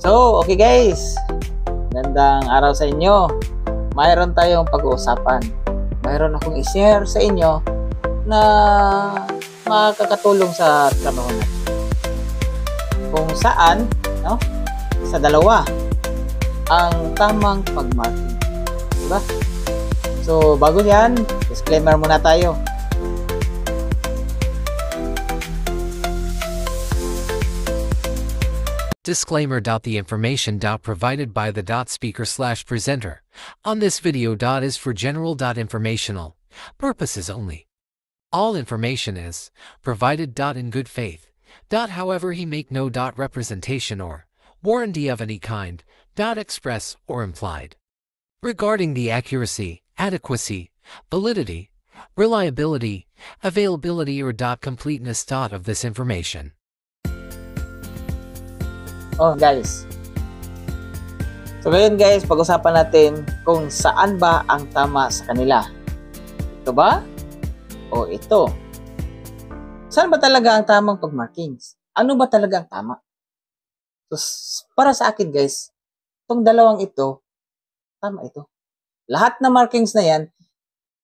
So, okay guys. Gandang araw sa inyo. Mayroon tayong pag-uusapan. Mayroon akong i-share sa inyo na makakatulong sa trabaho natin. Kung saan, no? Sa dalawa, ang tamang pag-marking. Diba? So, bago yan, disclaimer muna tayo. Disclaimer. The information provided by the speaker/presenter on this video is for general informational purposes only. All information is provided in good faith. However, he make no representation or warranty of any kind express or implied regarding the accuracy, adequacy, validity, reliability, availability, or completeness of this information. Oh guys, so ngayon guys, pag-usapan natin kung saan ba ang tama sa kanila. Ito ba? O ito? Saan ba talaga ang tamang pag-markings? Ano ba talaga ang tama? So, para sa akin guys, itong dalawang ito, tama ito. Lahat na markings na yan,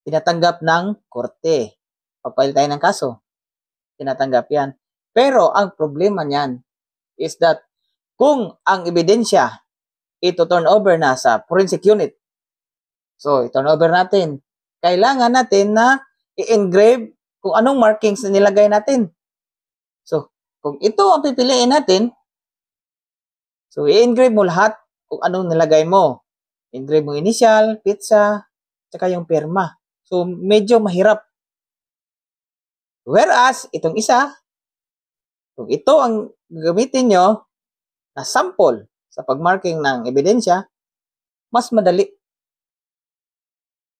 tinatanggap ng korte. Papail tayo ng kaso. Tinatanggap yan. Pero ang problema niyan is that kung ang ebidensya ito turn over na sa forensic unit. So, i-turn over natin. Kailangan natin na i-engrave kung anong markings na nilagay natin. So, kung ito ang pipiliin natin, so i-engrave mo lahat kung anong nilagay mo. Engrave mo initial, pizza, tsaka yung pirma. So, medyo mahirap. Whereas, itong isa, kung ito ang gagamitin nyo, na sample sa pagmarking ng ebidensya, mas madali.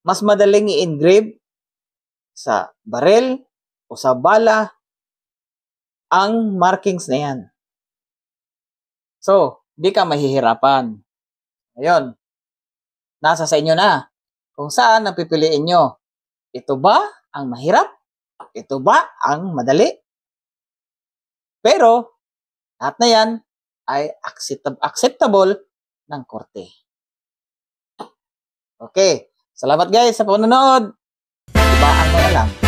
Mas madaling i-engrave sa barel o sa bala ang markings na yan. So, di ka mahihirapan. Ngayon, nasa sa inyo na kung saan ang pipiliin nyo. Ito ba ang mahirap? Ito ba ang madali? Pero, lahat na yan ay acceptable ng korte. Okay. Salamat guys sa panonood. Ibaan mo na lang.